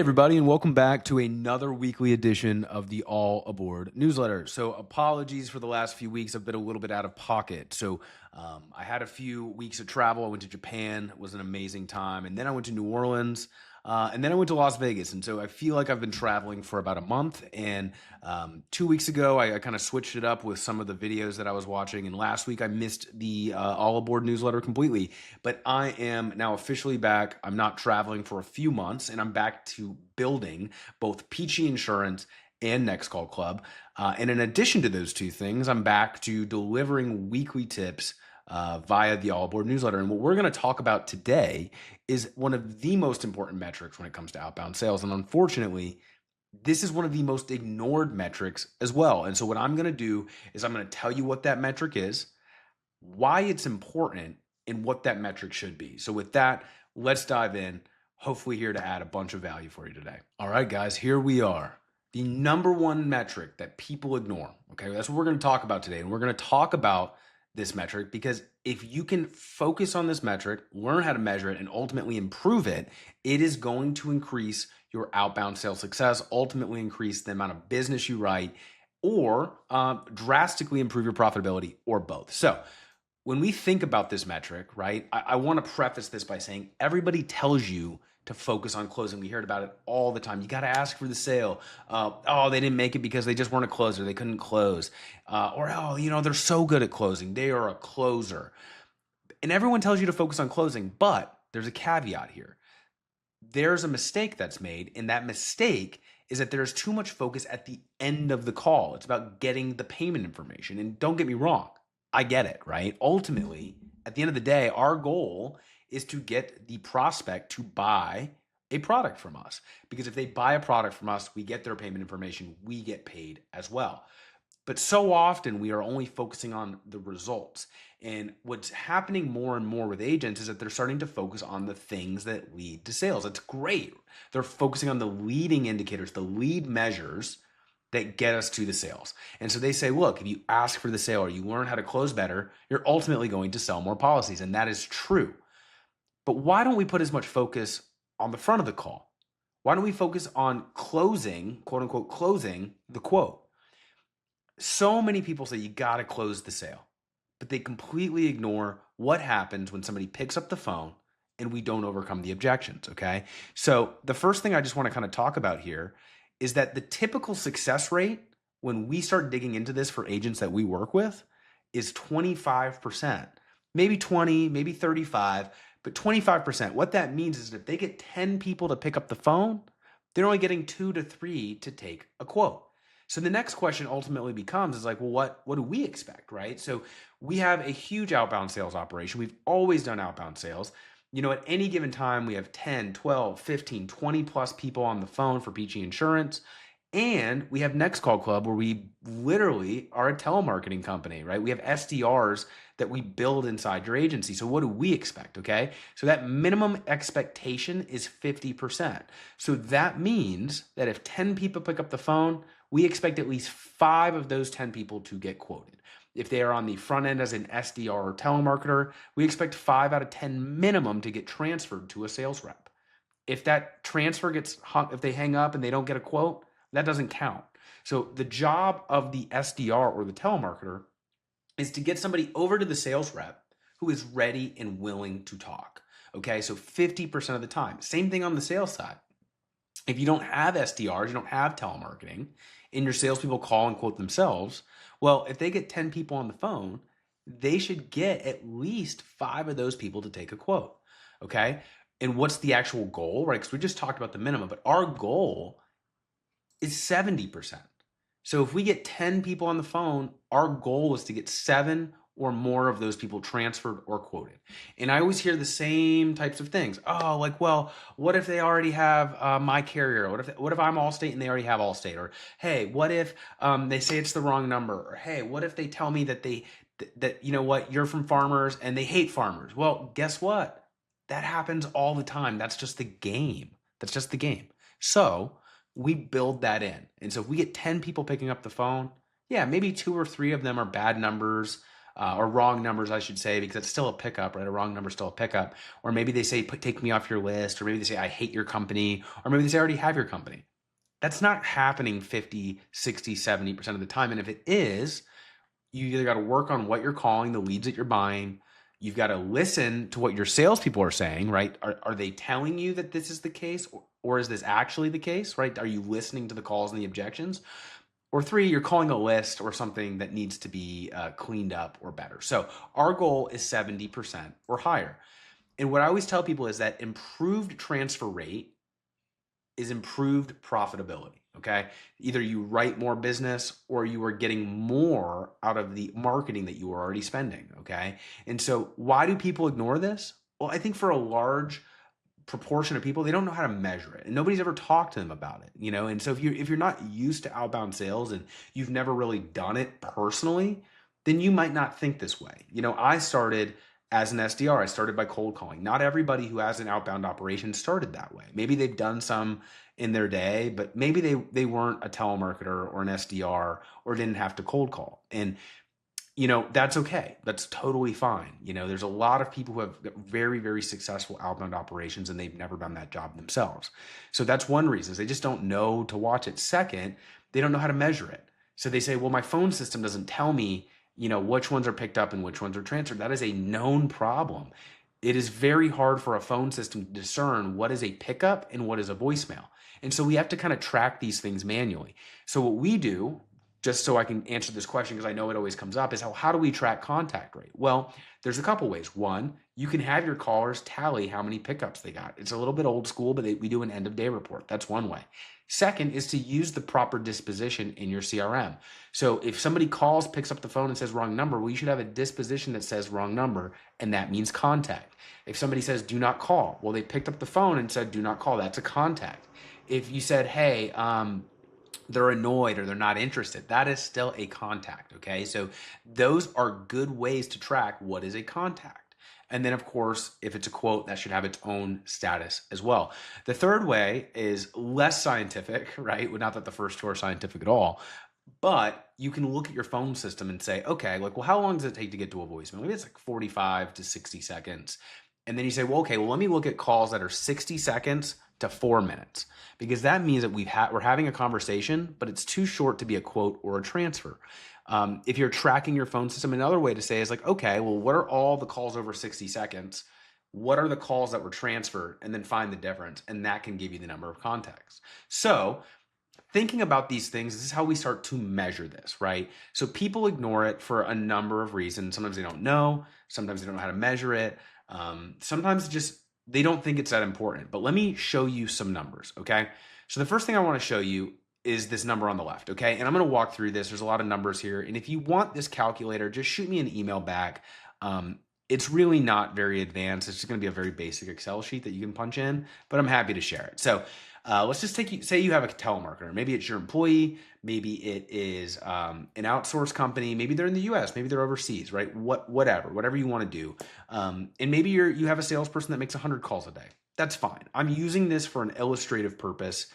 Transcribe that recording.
everybody, and welcome back to another weekly edition of the All Aboard newsletter. So, apologies for the last few weeks. I've been a little bit out of pocket. I had a few weeks of travel. I went to Japan. It was an amazing time. And then I went to New Orleans. And then I went to Las Vegas. And so I feel like I've been traveling for about a month. And 2 weeks ago, I kind of switched it up with some of the videos that I was watching. And last week, I missed the All Aboard newsletter completely. But I am now officially back. I'm not traveling for a few months, and I'm back to building both Peachy Insurance and Next Call Club. And in addition to those two things, I'm back to delivering weekly tips via the All Aboard newsletter. And what we're going to talk about today is one of the most important metrics when it comes to outbound sales. And unfortunately, this is one of the most ignored metrics as well. And so what I'm going to do is I'm going to tell you what that metric is, why it's important, and what that metric should be. So with that, let's dive in. Hopefully here to add a bunch of value for you today. All right, guys, here we are. The number one metric that people ignore. Okay, that's what we're going to talk about today. And we're going to talk about this metric because if you can focus on this metric, learn how to measure it, and ultimately improve it, it is going to increase your outbound sales success, ultimately increase the amount of business you write, or drastically improve your profitability, or both. So when we think about this metric, right, I want to preface this by saying everybody tells you to focus on closing. We hear about it all the time. You got to ask for the sale. They didn't make it because they just weren't a closer. They couldn't close. They're so good at closing. They are a closer. And everyone tells you to focus on closing, but there's a caveat here. There's a mistake that's made, and that mistake is that there's too much focus at the end of the call. It's about getting the payment information. And don't get me wrong, I get it, right? Ultimately, at the end of the day, our goal is to get the prospect to buy a product from us. Because if they buy a product from us, we get their payment information, we get paid as well. But so often we are only focusing on the results. And what's happening more and more with agents is that they're starting to focus on the things that lead to sales. It's great. They're focusing on the leading indicators, the lead measures that get us to the sales. And so they say, look, if you ask for the sale or you learn how to close better, you're ultimately going to sell more policies. And that is true. But why don't we put as much focus on the front of the call? Why don't we focus on closing, quote unquote, closing the quote? So many people say you got to close the sale, but they completely ignore what happens when somebody picks up the phone and we don't overcome the objections, okay? So the first thing I just want to kind of talk about here is that the typical success rate when we start digging into this for agents that we work with is 25%, maybe 20, maybe 35, but 25%. What that means is that if they get 10 people to pick up the phone, they're only getting 2 to 3 to take a quote. So the next question ultimately becomes is like, well, what do we expect, right? So we have a huge outbound sales operation. We've always done outbound sales. At any given time, we have 10, 12, 15, 20 plus people on the phone for Peachy Insurance. And we have Next Call Club where we literally are a telemarketing company, right? We have SDRs that we build inside your agency. So what do we expect, okay? So that minimum expectation is 50%. So that means that if 10 people pick up the phone, we expect at least 5 of those 10 people to get quoted. If they are on the front end as an SDR or telemarketer, we expect 5 out of 10 minimum to get transferred to a sales rep. If that transfer if they hang up and they don't get a quote, that doesn't count. So the job of the SDR or the telemarketer is to get somebody over to the sales rep who is ready and willing to talk. Okay, so 50% of the time. Same thing on the sales side. If you don't have SDRs, you don't have telemarketing, and your salespeople call and quote themselves, well, if they get 10 people on the phone, they should get at least 5 of those people to take a quote. Okay, and what's the actual goal, right? Because we just talked about the minimum, but our goal is 70%. So if we get 10 people on the phone, our goal is to get 7 or more of those people transferred or quoted. And I always hear the same types of things. Oh, like, well, what if they already have my carrier? What if I'm Allstate and they already have Allstate? Or, hey, what if they say it's the wrong number? Or, hey, what if they tell me that you're from Farmers and they hate farmers? Well, guess what? That happens all the time. That's just the game. So we build that in. And so if we get 10 people picking up the phone, yeah, maybe 2 or 3 of them are bad numbers. or wrong numbers, I should say, because it's still a pickup, right? A wrong number is still a pickup. Or maybe they say, take me off your list. Or maybe they say, I hate your company. Or maybe they say, I already have your company. That's not happening 50, 60, 70% of the time. And if it is, you either got to work on what you're calling, the leads that you're buying. You've got to listen to what your salespeople are saying, right? Are they telling you that this is the case, or is this actually the case, right? Are you listening to the calls and the objections? Or three, you're calling a list or something that needs to be cleaned up or better. So our goal is 70% or higher. And what I always tell people is that improved transfer rate is improved profitability. Okay. Either you write more business or you are getting more out of the marketing that you are already spending. Okay. And so why do people ignore this? Well, I think for a large proportion of people, they don't know how to measure it, and nobody's ever talked to them about it, and so if you're not used to outbound sales and you've never really done it personally, then you might not think this way. I started as an SDR. I started by cold calling. Not everybody who has an outbound operation started that way. Maybe they've done some in their day, but maybe they weren't a telemarketer or an SDR or didn't have to cold call. And that's okay. That's totally fine. There's a lot of people who have very, very successful outbound operations and they've never done that job themselves. So that's one reason, is they just don't know to watch it. Second, they don't know how to measure it. So they say, well, my phone system doesn't tell me, which ones are picked up and which ones are transferred. That is a known problem. It is very hard for a phone system to discern what is a pickup and what is a voicemail. And so we have to kind of track these things manually. So what we do, just so I can answer this question, because I know it always comes up, is how do we track contact rate? Well, there's a couple ways. One, you can have your callers tally how many pickups they got. It's a little bit old school, but we do an end of day report. That's one way. Second is to use the proper disposition in your CRM. So if somebody calls, picks up the phone and says wrong number, well, you should have a disposition that says wrong number, and that means contact. If somebody says do not call, well, they picked up the phone and said do not call. That's a contact. If you said, hey, they're annoyed or they're not interested, that is still a contact. Okay. So those are good ways to track what is a contact. And then of course, if it's a quote, that should have its own status as well. The third way is less scientific, right? Well, not that the first two are scientific at all, but you can look at your phone system and say, okay, like, well, how long does it take to get to a voicemail? Maybe it's like 45 to 60 seconds. And then you say, well, okay, well, let me look at calls that are 60 seconds to 4 minutes, because that means that we're having a conversation, but it's too short to be a quote or a transfer. If you're tracking your phone system, another way to say is like, okay, well, what are all the calls over 60 seconds? What are the calls that were transferred? And then find the difference. And that can give you the number of contacts. So thinking about these things, this is how we start to measure this, right? So people ignore it for a number of reasons. Sometimes they don't know. Sometimes they don't know how to measure it. Sometimes just they don't think it's that important. But let me show you some numbers, okay? So the first thing I want to show you is this number on the left, okay? And I'm going to walk through this. There's a lot of numbers here. And if you want this calculator, just shoot me an email back. It's really not very advanced. It's just going to be a very basic Excel sheet that you can punch in, but I'm happy to share it. So let's just say you have a telemarketer. Maybe it's your employee. Maybe it is an outsourced company. Maybe they're in the US. Maybe they're overseas, right? Whatever you want to do. And maybe you have a salesperson that makes 100 calls a day. That's fine. I'm using this for an illustrative purpose